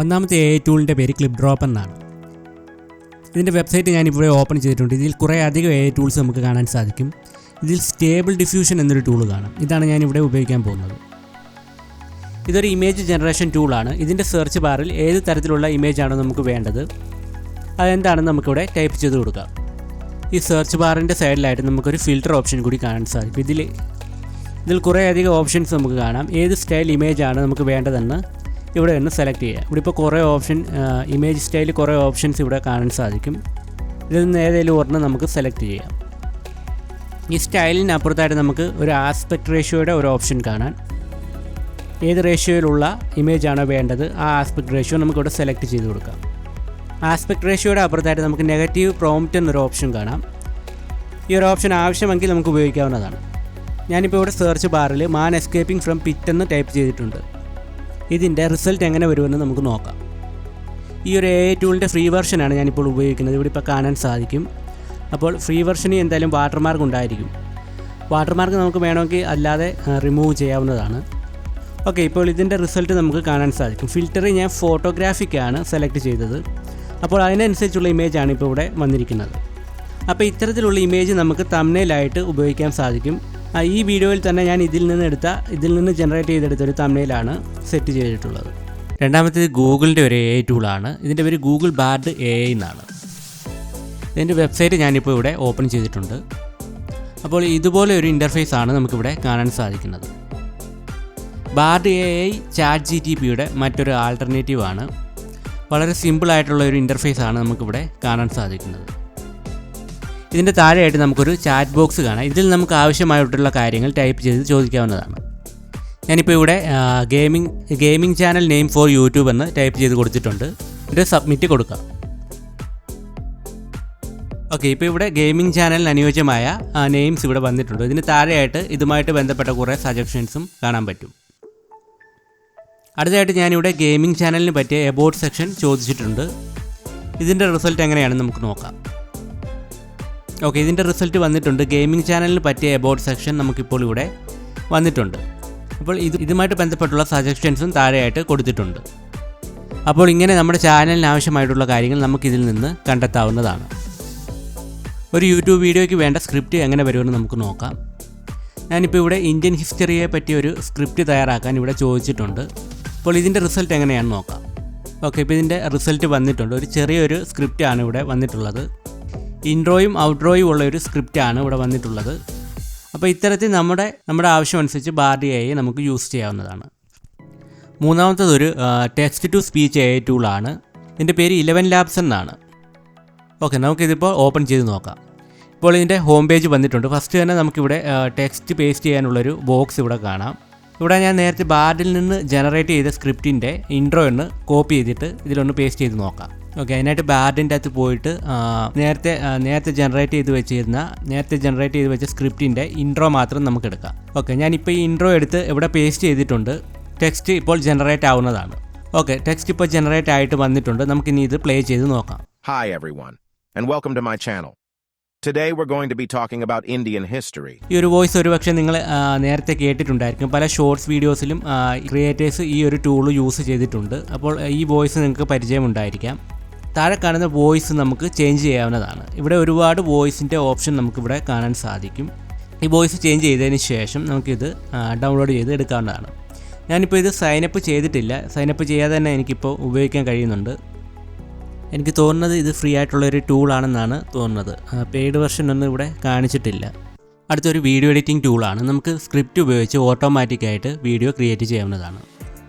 ഒന്നാമത്തെ AI ടൂളിൻ്റെ പേര് clip drop എന്നാണ്. ഇതിൻ്റെ വെബ്സൈറ്റ് ഞാനിവിടെ ഓപ്പൺ ചെയ്തിട്ടുണ്ട്. ഇതിൽ കുറേ അധികം AI ടൂൾസ് നമുക്ക് കാണാൻ സാധിക്കും. ഇതിൽ സ്റ്റേബിൾ ഡിഫ്യൂഷൻ എന്നൊരു ടൂൾ കാണാം. ഇതാണ് ഞാനിവിടെ ഉപയോഗിക്കാൻ പോകുന്നത്. ഇതൊരു ഇമേജ് ജനറേഷൻ ടൂളാണ്. ഇതിൻ്റെ സെർച്ച് ബാറിൽ ഏത് തരത്തിലുള്ള ഇമേജാണോ നമുക്ക് വേണ്ടത് അതെന്താണെന്ന് നമുക്കിവിടെ ടൈപ്പ് ചെയ്ത് കൊടുക്കാം. ഈ സെർച്ച് ബാറിൻ്റെ സൈഡിലായിട്ട് നമുക്കൊരു ഫിൽറ്റർ ഓപ്ഷൻ കൂടി കാണാൻ സാധിക്കും. ഇതിൽ കുറേ അധികം ഓപ്ഷൻസ് നമുക്ക് കാണാം. ഏത് സ്റ്റൈൽ ഇമേജാണ് നമുക്ക് വേണ്ടതെന്ന് ഇവിടെ നിന്ന് സെലക്ട് ചെയ്യാം. ഇവിടെ ഇപ്പോൾ കുറേ ഇമേജ് സ്റ്റൈൽ കുറേ ഓപ്ഷൻസ് ഇവിടെ കാണാൻ സാധിക്കും. ഇതിൽ നിന്ന് ഏതെങ്കിലും ഒരെണ്ണം നമുക്ക് സെലക്ട് ചെയ്യാം. ഈ സ്റ്റൈലിന് അപ്പുറത്തായിട്ട് നമുക്ക് ഒരു ആസ്പെക്ട് റേഷ്യോയുടെ ഒരു ഓപ്ഷൻ കാണാൻ. ഏത് റേഷ്യോയിലുള്ള ഇമേജാണോ വേണ്ടത് ആ ആസ്പെക്ട് റേഷ്യോ നമുക്കിവിടെ സെലക്ട് ചെയ്ത് കൊടുക്കാം. ആസ്പെക്ട് റേഷ്യോയുടെ അപ്പുറത്തായിട്ട് നമുക്ക് നെഗറ്റീവ് പ്രോംപ്റ്റ് എന്നൊരു ഓപ്ഷൻ കാണാം. ഈ ഒരു ഓപ്ഷൻ ആവശ്യമെങ്കിൽ നമുക്ക് ഉപയോഗിക്കാവുന്നതാണ്. ഞാനിപ്പോൾ ഇവിടെ സെർച്ച് ബാറിൽ മാൻ എസ്കേപ്പിംഗ് ഫ്രം പിറ്റ് എന്ന് ടൈപ്പ് ചെയ്തിട്ടുണ്ട്. ഇതിൻ്റെ റിസൾട്ട് എങ്ങനെ വരുമെന്ന് നമുക്ക് നോക്കാം. ഈ ഒരു AI ടൂളിൻ്റെ ഫ്രീ വെർഷനാണ് ഞാനിപ്പോൾ ഉപയോഗിക്കുന്നത്. ഇവിടെ ഇപ്പോൾ കാണാൻ സാധിക്കും. അപ്പോൾ ഫ്രീ വെർഷന് എന്തായാലും വാട്ടർമാർക്ക് ഉണ്ടായിരിക്കും. വാട്ടർമാർക്ക് നമുക്ക് വേണമെങ്കിൽ അല്ലാതെ റിമൂവ് ചെയ്യാവുന്നതാണ്. ഓക്കെ, ഇപ്പോൾ ഇതിൻ്റെ റിസൾട്ട് നമുക്ക് കാണാൻ സാധിക്കും. ഫിൽറ്റർ ഞാൻ ഫോട്ടോഗ്രാഫിക്കാണ് സെലക്ട് ചെയ്തത്. അപ്പോൾ അതിനനുസരിച്ചുള്ള ഇമേജാണ് ഇപ്പോൾ ഇവിടെ വന്നിരിക്കുന്നത്. അപ്പോൾ ഇത്തരത്തിലുള്ള ഇമേജ് നമുക്ക് തംബ്നെയിലായിട്ട് ഉപയോഗിക്കാൻ സാധിക്കും. ഈ വീഡിയോയിൽ തന്നെ ഞാൻ ഇതിൽ നിന്ന് ജനറേറ്റ് ചെയ്തെടുത്തൊരു തംബ്നെയിലാണ് സെറ്റ് ചെയ്തിട്ടുള്ളത്. രണ്ടാമത്തേത് ഗൂഗിളിൻ്റെ ഒരു AI ടൂളാണ്. ഇതിൻ്റെ പേര് ഗൂഗിൾ ബാർഡ് AI എന്നാണ്. ഇതിൻ്റെ വെബ്സൈറ്റ് ഞാനിപ്പോൾ ഇവിടെ ഓപ്പൺ ചെയ്തിട്ടുണ്ട്. അപ്പോൾ ഇതുപോലെ ഒരു ഇൻ്റർഫേസ് ആണ് നമുക്കിവിടെ കാണാൻ സാധിക്കുന്നത്. ബാർഡ് AI chatgptയുടെ മറ്റൊരു ആൾട്ടർനേറ്റീവ് ആണ്. വളരെ സിമ്പിളായിട്ടുള്ള ഒരു ഇൻ്റർഫേസ് ആണ് നമുക്കിവിടെ കാണാൻ സാധിക്കുന്നത്. ഇതിൻ്റെ താഴെയായിട്ട് നമുക്കൊരു ചാറ്റ് ബോക്സ് കാണാം. ഇതിൽ നമുക്ക് ആവശ്യമായിട്ടുള്ള കാര്യങ്ങൾ ടൈപ്പ് ചെയ്ത് ചോദിക്കാവുന്നതാണ്. ഞാനിപ്പോൾ ഇവിടെ gaming channel name for YouTube എന്ന് ടൈപ്പ് ചെയ്ത് കൊടുത്തിട്ടുണ്ട്. ഇത് സബ്മിറ്റ് കൊടുക്കാം. ഓക്കെ, ഇപ്പോൾ ഇവിടെ ഗെയിമിംഗ് ചാനലിന് അനുയോജ്യമായ നെയിംസ് ഇവിടെ വന്നിട്ടുണ്ട്. ഇതിന് താഴെയായിട്ട് ഇതുമായിട്ട് ബന്ധപ്പെട്ട കുറേ സജഷൻസും കാണാൻ പറ്റും. അടുത്തതായിട്ട് ഞാനിവിടെ ഗെയിമിംഗ് ചാനലിന് പറ്റിയ എബൌട്ട് സെക്ഷൻ ചോദിച്ചിട്ടുണ്ട്. ഇതിൻ്റെ റിസൾട്ട് എങ്ങനെയാണെന്ന് നമുക്ക് നോക്കാം. ഓക്കെ, ഇതിൻ്റെ റിസൾട്ട് വന്നിട്ടുണ്ട്. ഗെയിമിംഗ് ചാനലിന് പറ്റിയ എബൌട്ട് സെക്ഷൻ നമുക്കിപ്പോൾ ഇവിടെ വന്നിട്ടുണ്ട്. അപ്പോൾ ഇതുമായിട്ട് ബന്ധപ്പെട്ടുള്ള സജഷൻസും താഴെയായിട്ട് കൊടുത്തിട്ടുണ്ട്. അപ്പോൾ ഇങ്ങനെ നമ്മുടെ ചാനലിന് ആവശ്യമായിട്ടുള്ള കാര്യങ്ങൾ നമുക്കിതിൽ നിന്ന് കണ്ടെത്താവുന്നതാണ്. ഒരു യൂട്യൂബ് വീഡിയോയ്ക്ക് വേണ്ട സ്ക്രിപ്റ്റ് എങ്ങനെ വരുമെന്ന് നമുക്ക് നോക്കാം. ഞാനിപ്പോൾ ഇവിടെ ഇന്ത്യൻ ഹിസ്റ്ററിയെ പറ്റിയ ഒരു സ്ക്രിപ്റ്റ് തയ്യാറാക്കാൻ ഇവിടെ ചോദിച്ചിട്ടുണ്ട്. അപ്പോൾ ഇതിൻ്റെ റിസൾട്ട് എങ്ങനെയാണെന്ന് നോക്കാം. ഓക്കെ, ഇപ്പോൾ ഇതിൻ്റെ റിസൾട്ട് വന്നിട്ടുണ്ട്. ഒരു ചെറിയൊരു സ്ക്രിപ്റ്റാണ് ഇവിടെ വന്നിട്ടുള്ളത്. ഇൻട്രോയും ഔട്ട്രോയും ഉള്ള ഒരു സ്ക്രിപ്റ്റാണ് ഇവിടെ വന്നിട്ടുള്ളത്. അപ്പോൾ ഇത്തരത്തിൽ നമ്മുടെ ആവശ്യമനുസരിച്ച് ബാർഡ് AI നമുക്ക് യൂസ് ചെയ്യാവുന്നതാണ്. മൂന്നാമത്തതൊരു ടെക്സ്റ്റ് ടു സ്പീച്ച് AI ടൂളാണ്. ഇതിൻ്റെ പേര് 11 ലാബ്സ് എന്നാണ്. ഓക്കെ, നമുക്കിതിപ്പോൾ ഓപ്പൺ ചെയ്ത് നോക്കാം. ഇപ്പോൾ ഇതിൻ്റെ ഹോം പേജ് വന്നിട്ടുണ്ട്. ഫസ്റ്റ് തന്നെ നമുക്കിവിടെ ടെക്സ്റ്റ് പേസ്റ്റ് ചെയ്യാനുള്ളൊരു ബോക്സ് ഇവിടെ കാണാം. ഇവിടെ ഞാൻ നേരത്തെ ബാർഡിൽ നിന്ന് ജനറേറ്റ് ചെയ്ത സ്ക്രിപ്റ്റിൻ്റെ ഇൻട്രോ ഒന്ന് കോപ്പി ചെയ്തിട്ട് ഇതിലൊന്ന് പേസ്റ്റ് ചെയ്ത് നോക്കാം. ഓക്കെ, അതിനായിട്ട് ബാർഡിൻ്റെ അകത്ത് പോയിട്ട് നേരത്തെ ജനറേറ്റ് ചെയ്ത് വെച്ച സ്ക്രിപ്റ്റിൻ്റെ ഇൻട്രോ മാത്രം നമുക്ക് എടുക്കാം. ഓക്കെ, ഞാനിപ്പോൾ ഈ ഇൻട്രോ എടുത്ത് ഇവിടെ പേസ്റ്റ് ചെയ്തിട്ടുണ്ട്. ടെക്സ്റ്റ് ഇപ്പോൾ ജനറേറ്റ് ആവുന്നതാണ്. ഓക്കെ, ടെക്സ്റ്റ് ഇപ്പോൾ ജനറേറ്റ് ആയിട്ട് വന്നിട്ടുണ്ട്. നമുക്കിനി ഇത് പ്ലേ ചെയ്ത് നോക്കാം. Hi everyone and welcome to my channel. Today we're going to be talking about Indian history. ഈ ഒരു വോയിസ് ഒരുപക്ഷെ നിങ്ങൾ നേരത്തെ കേട്ടിട്ടുണ്ടായിരിക്കും. പല ഷോർട്സ് വീഡിയോസിലും ക്രിയേറ്റേഴ്സ് ഈ ഒരു ടൂൾ യൂസ് ചെയ്തിട്ടുണ്ട്. അപ്പോൾ ഈ വോയിസ് നിങ്ങൾക്ക് പരിചയമുണ്ടായിരിക്കാം. താഴെ കാണുന്ന വോയിസ് നമുക്ക് ചേഞ്ച് ചെയ്യാവുന്നതാണ്. ഇവിടെ ഒരുപാട് വോയിസിൻ്റെ ഓപ്ഷൻ നമുക്കിവിടെ കാണാൻ സാധിക്കും. ഈ വോയിസ് ചേഞ്ച് ചെയ്തതിന് ശേഷം നമുക്കിത് ഡൗൺലോഡ് ചെയ്ത് എടുക്കാവുന്നതാണ്. ഞാനിപ്പോൾ ഇത് സൈനപ്പ് ചെയ്തിട്ടില്ല. സൈനപ്പ് ചെയ്യാതെ തന്നെ എനിക്കിപ്പോൾ ഉപയോഗിക്കാൻ കഴിയുന്നുണ്ട്. എനിക്ക് തോന്നുന്നത് ഇത് ഫ്രീ ആയിട്ടുള്ളൊരു ടൂളാണെന്നാണ് തോന്നുന്നത്. പെയ്ഡ് വെർഷൻ ഒന്നും ഇവിടെ കാണിച്ചിട്ടില്ല. അടുത്തൊരു വീഡിയോ എഡിറ്റിംഗ് ടൂളാണ്. നമുക്ക് സ്ക്രിപ്റ്റ് ഉപയോഗിച്ച് ഓട്ടോമാറ്റിക്കായിട്ട് വീഡിയോ ക്രിയേറ്റ് ചെയ്യാവുന്നതാണ്.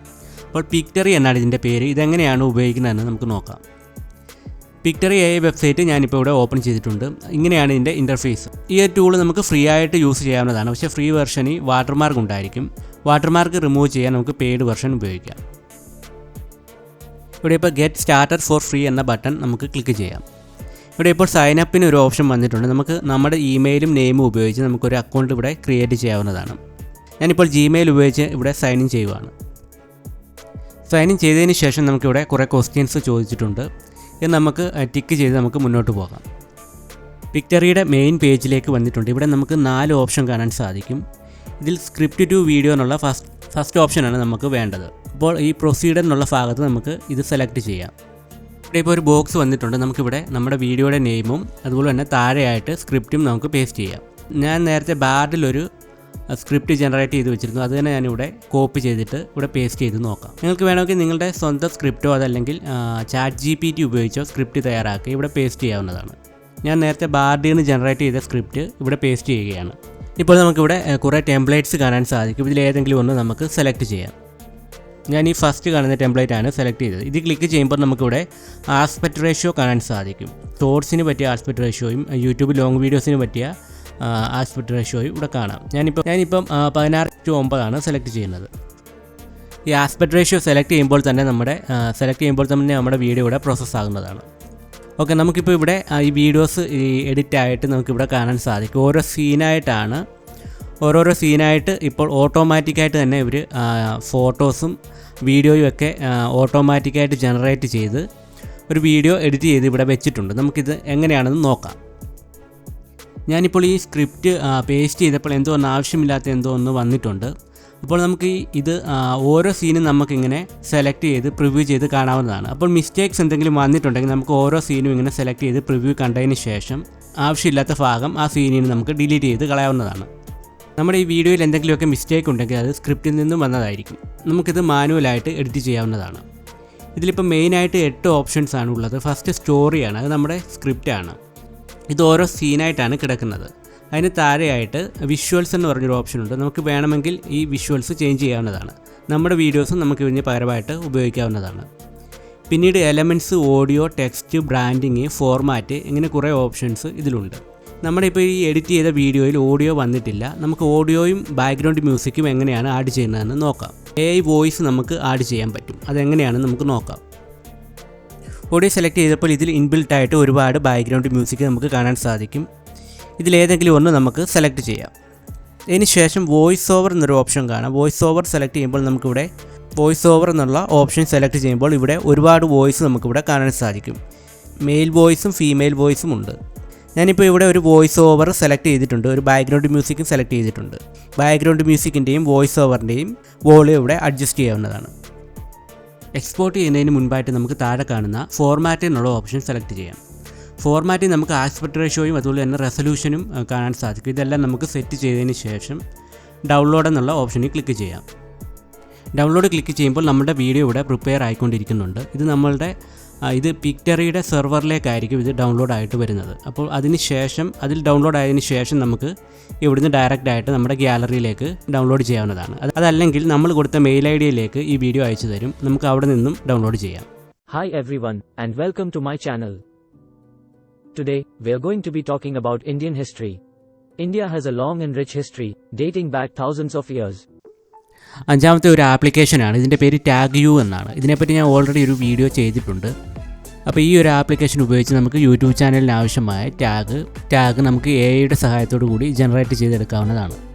അപ്പോൾ പിക്ടറി എന്നാണ് ഇതിൻ്റെ പേര്. ഇതെങ്ങനെയാണ് ഉപയോഗിക്കുന്നതെന്ന് നമുക്ക് നോക്കാം. പിക്ടറി AI വെബ്സൈറ്റ് ഞാനിപ്പോൾ ഇവിടെ ഓപ്പൺ ചെയ്തിട്ടുണ്ട്. ഇങ്ങനെയാണ് ഇതിൻ്റെ ഇൻ്റർഫേസ്. ഈ ഒരു ടൂൾ നമുക്ക് ഫ്രീ ആയിട്ട് യൂസ് ചെയ്യാവുന്നതാണ്. പക്ഷേ ഫ്രീ വെർഷന് വാട്ടർമാർക്ക് ഉണ്ടായിരിക്കും. വാട്ടർമാർക്ക് റിമൂവ് ചെയ്യാൻ നമുക്ക് പെയ്ഡ് വെർഷൻ ഉപയോഗിക്കാം. ഇവിടെ ഇപ്പോൾ ഗെറ്റ് സ്റ്റാർട്ടർ ഫോർ ഫ്രീ എന്ന ബട്ടൺ നമുക്ക് ക്ലിക്ക് ചെയ്യാം. ഇവിടെ ഇപ്പോൾ സൈനപ്പിന് ഒരു ഓപ്ഷൻ വന്നിട്ടുണ്ട്. നമുക്ക് നമ്മുടെ ഇമെയിലും നെയിമും ഉപയോഗിച്ച് നമുക്കൊരു അക്കൗണ്ട് ഇവിടെ ക്രിയേറ്റ് ചെയ്യാവുന്നതാണ്. ഞാനിപ്പോൾ Gmail ഉപയോഗിച്ച് ഇവിടെ സൈൻ ഇൻ ചെയ്യുവാണ്. സൈൻ ഇൻ ചെയ്തതിന് ശേഷം നമുക്കിവിടെ കുറേ ക്വസ്റ്റ്യൻസ് ചോദിച്ചിട്ടുണ്ട്. ഇത് നമുക്ക് ടിക്ക് ചെയ്ത് നമുക്ക് മുന്നോട്ട് പോകാം. പിക്ടറിയുടെ മെയിൻ പേജിലേക്ക് വന്നിട്ടുണ്ട്. ഇവിടെ നമുക്ക് 4 ഓപ്ഷൻ കാണാൻ സാധിക്കും. ഇതിൽ സ്ക്രിപ്റ്റ് ടു വീഡിയോ എന്നുള്ള ഫസ്റ്റ് ഓപ്ഷനാണ് നമുക്ക് വേണ്ടത്. അപ്പോൾ ഈ പ്രൊസീഡ് എന്നുള്ള ഭാഗത്ത് നമുക്ക് ഇത് സെലക്ട് ചെയ്യാം. ഇവിടെ ഇപ്പോൾ ഒരു ബോക്സ് വന്നിട്ടുണ്ട്. നമുക്കിവിടെ നമ്മുടെ വീഡിയോയുടെ നെയിമും അതുപോലെ തന്നെ താഴെയായിട്ട് സ്ക്രിപ്റ്റും നമുക്ക് പേസ്റ്റ് ചെയ്യാം. ഞാൻ നേരത്തെ ബാർഡിലൊരു സ്ക്രിപ്റ്റ് ജനറേറ്റ് ചെയ്ത് വെച്ചിരുന്നു. അത് തന്നെ ഞാനിവിടെ കോപ്പി ചെയ്തിട്ട് ഇവിടെ പേസ്റ്റ് ചെയ്ത് നോക്കാം. നിങ്ങൾക്ക് വേണമെങ്കിൽ നിങ്ങളുടെ സ്വന്തം സ്ക്രിപ്റ്റോ അതല്ലെങ്കിൽ chatgpt ഉപയോഗിച്ചോ സ്ക്രിപ്റ്റ് തയ്യാറാക്കി ഇവിടെ പേസ്റ്റ് ചെയ്യാവുന്നതാണ്. ഞാൻ നേരത്തെ ബാർഡിൽ നിന്ന് ജനറേറ്റ് ചെയ്ത സ്ക്രിപ്റ്റ് ഇവിടെ പേസ്റ്റ് ചെയ്യുകയാണ്. ഇപ്പോൾ നമുക്കിവിടെ കുറേ ടെംപ്ലേറ്റ്സ് കാണാൻ സാധിക്കും. ഇതിലേതെങ്കിലും ഒന്ന് നമുക്ക് സെലക്ട് ചെയ്യാം. ഞാൻ ഈ ഫസ്റ്റ് കാണുന്ന ടെംപ്ലേറ്റ് ആണ് സെലക്ട് ചെയ്തത്. ഇത് ക്ലിക്ക് ചെയ്യുമ്പോൾ നമുക്കിവിടെ ആസ്പെക്ട് റേഷ്യോ കാണാൻ സാധിക്കും. ഷോർട്സിന് പറ്റിയ ആസ്പെക്ട് റേഷ്യോയും യൂട്യൂബ് ലോങ് വീഡിയോസിന് പറ്റിയ ആസ്പെക്ട് റേഷ്യോയും ഇവിടെ കാണാം. ഞാനിപ്പം 16:9 സെലക്ട് ചെയ്യുന്നത്. ഈ ആസ്പെക്ട് റേഷ്യോ സെലക്ട് ചെയ്യുമ്പോൾ തന്നെ നമ്മുടെ വീഡിയോ ഇവിടെ പ്രോസസ്സ് ആകുന്നതാണ്. ഓക്കെ, നമുക്കിപ്പോൾ ഇവിടെ ഈ വീഡിയോസ് എഡിറ്റായിട്ട് നമുക്കിവിടെ കാണാൻ സാധിക്കും. ഓരോരോ സീനായിട്ട് ഇപ്പോൾ ഓട്ടോമാറ്റിക്കായിട്ട് തന്നെ ഇവർ ഫോട്ടോസും വീഡിയോയും ഒക്കെ ഓട്ടോമാറ്റിക്കായിട്ട് ജനറേറ്റ് ചെയ്ത് ഒരു വീഡിയോ എഡിറ്റ് ചെയ്ത് ഇവിടെ വെച്ചിട്ടുണ്ട്. നമുക്കിത് എങ്ങനെയാണെന്ന് നോക്കാം. ഞാനിപ്പോൾ ഈ സ്ക്രിപ്റ്റ് പേസ്റ്റ് ചെയ്തപ്പോൾ ആവശ്യമില്ലാത്ത എന്തോ ഒന്ന് വന്നിട്ടുണ്ട്. അപ്പോൾ നമുക്ക് ഇത് ഓരോ സീനും നമുക്കിങ്ങനെ സെലക്ട് ചെയ്ത് പ്രിവ്യൂ ചെയ്ത് കാണാവുന്നതാണ്. അപ്പോൾ മിസ്റ്റേക്സ് എന്തെങ്കിലും വന്നിട്ടുണ്ടെങ്കിൽ നമുക്ക് ഓരോ സീനും ഇങ്ങനെ സെലക്ട് ചെയ്ത് പ്രിവ്യൂ കണ്ടതിന് ശേഷം ആവശ്യമില്ലാത്ത ഭാഗം ആ സീനിന് നമുക്ക് ഡിലീറ്റ് ചെയ്ത് കളയാവുന്നതാണ്. നമ്മുടെ ഈ വീഡിയോയിൽ എന്തെങ്കിലുമൊക്കെ മിസ്റ്റേക്ക് ഉണ്ടെങ്കിൽ അത് സ്ക്രിപ്റ്റിൽ നിന്നും വന്നതായിരിക്കും. നമുക്കിത് മാനുവലായിട്ട് എഡിറ്റ് ചെയ്യാവുന്നതാണ്. ഇതിലിപ്പോൾ മെയിനായിട്ട് 8 ഓപ്ഷൻസ് ആണ് ഉള്ളത്. ഫസ്റ്റ് സ്റ്റോറിയാണ്, അത് നമ്മുടെ സ്ക്രിപ്റ്റാണ്. ഇത് ഓരോ സീനായിട്ടാണ് കിടക്കുന്നത്. അതിന് താഴെയായിട്ട് വിഷ്വൽസ് എന്ന് പറഞ്ഞൊരു ഓപ്ഷൻ ഉണ്ട്. നമുക്ക് വേണമെങ്കിൽ ഈ വിഷ്വൽസ് ചേഞ്ച് ചെയ്യാവുന്നതാണ്. നമ്മുടെ വീഡിയോസും നമുക്ക് ഇതിന് പകരമായിട്ട് ഉപയോഗിക്കാവുന്നതാണ്. പിന്നീട് elements, audio, text, branding, format, ഇങ്ങനെ കുറേ ഓപ്ഷൻസ് ഇതിലുണ്ട്. നമ്മുടെ ഇപ്പോൾ ഈ എഡിറ്റ് ചെയ്ത വീഡിയോയിൽ ഓഡിയോ വന്നിട്ടില്ല. നമുക്ക് ഓഡിയോയും ബാക്ക്ഗ്രൗണ്ട് മ്യൂസിക്കും എങ്ങനെയാണ് ആഡ് ചെയ്യുന്നതെന്ന് നോക്കാം. AI വോയിസ് നമുക്ക് ആഡ് ചെയ്യാൻ പറ്റും. അതെങ്ങനെയാണെന്ന് നമുക്ക് നോക്കാം. ഓഡിയോ സെലക്ട് ചെയ്തപ്പോൾ ഇതിൽ ഇൻബിൽട്ടായിട്ട് ഒരുപാട് ബാക്ക്ഗ്രൗണ്ട് മ്യൂസിക് നമുക്ക് കാണാൻ സാധിക്കും. ഇതിലേതെങ്കിലും ഒന്ന് നമുക്ക് സെലക്ട് ചെയ്യാം. ഇതിന് ശേഷം വോയിസ് ഓവർ എന്നൊരു ഓപ്ഷൻ കാണാം. വോയിസ് ഓവർ സെലക്ട് ചെയ്യുമ്പോൾ നമുക്കിവിടെ വോയിസ് ഓവർ എന്നുള്ള ഓപ്ഷൻ സെലക്ട് ചെയ്യുമ്പോൾ ഇവിടെ ഒരുപാട് വോയിസ് നമുക്കിവിടെ കാണാൻ സാധിക്കും. മെയിൽ വോയിസും ഫീമെയിൽ വോയിസും ഉണ്ട്. ഞാനിപ്പോൾ ഇവിടെ ഒരു വോയിസ് ഓവർ സെലക്ട് ചെയ്തിട്ടുണ്ട്. ഒരു ബാക്ക്ഗ്രൗണ്ട് മ്യൂസിക്കും സെലക്ട് ചെയ്തിട്ടുണ്ട്. ബാക്ക്ഗ്രൗണ്ട് മ്യൂസിക്കിൻ്റെയും വോയിസ് ഓവറിൻ്റെയും വോളിയം ഇവിടെ അഡ്ജസ്റ്റ് ചെയ്യാവുന്നതാണ്. എക്സ്പോർട്ട് ചെയ്യുന്നതിന് മുൻപായിട്ട് നമുക്ക് താഴെ കാണുന്ന ഫോർമാറ്റ് എന്നുള്ള ഓപ്ഷൻ സെലക്ട് ചെയ്യാം. ഫോർമാറ്റിൽ നമുക്ക് ആസ്പെക്ട് റേഷ്യോയും അതുപോലെ തന്നെ റെസൊല്യൂഷനും കാണാൻ സാധിക്കും. ഇതെല്ലാം നമുക്ക് സെറ്റ് ചെയ്തതിന് ശേഷം ഡൗൺലോഡ് എന്നുള്ള ഓപ്ഷനിൽ ക്ലിക്ക് ചെയ്യാം. ഡൗൺലോഡ് ക്ലിക്ക് ചെയ്യുമ്പോൾ നമ്മുടെ വീഡിയോ ഇവിടെ പ്രിപ്പയർ ആയിക്കൊണ്ടിരിക്കുന്നുണ്ട്. ഇത് പിക്ടറിയുടെ സെർവറിലേക്കായിരിക്കും ഇത് ഡൗൺലോഡ് ആയിട്ട് വരുന്നത്. അപ്പോൾ അതിൽ ഡൗൺലോഡ് ആയതിനു ശേഷം നമുക്ക് ഇവിടുന്ന് ഡയറക്റ്റായിട്ട് നമ്മുടെ ഗ്യാലറിയിലേക്ക് ഡൗൺലോഡ് ചെയ്യാവുന്നതാണ്. അതല്ലെങ്കിൽ നമ്മൾ കൊടുത്ത മെയിൽ ഐഡിയിലേക്ക് ഈ വീഡിയോ അയച്ചു തരും. നമുക്ക് അവിടെ നിന്നും ഡൗൺലോഡ് ചെയ്യാം. Hi everyone and welcome to my channel. Today, we are going to be talking about Indian history. India has a long and rich history, dating back thousands of years. അഞ്ചാമത്തെ ഒരു ആപ്ലിക്കേഷനാണ്. ഇതിൻ്റെ പേര് ടാഗ് എന്നാണ്. ഇതിനെപ്പറ്റി ഞാൻ already ഒരു video ചെയ്തിട്ടുണ്ട്. അപ്പോൾ ഈ ഒരു ആപ്ലിക്കേഷൻ ഉപയോഗിച്ച് നമുക്ക് യൂട്യൂബ് ചാനലിന് ആവശ്യമായ ടാഗ് നമുക്ക് AI യുടെ സഹായത്തോടു കൂടി ജനറേറ്റ് ചെയ്തെടുക്കാവുന്നതാണ്.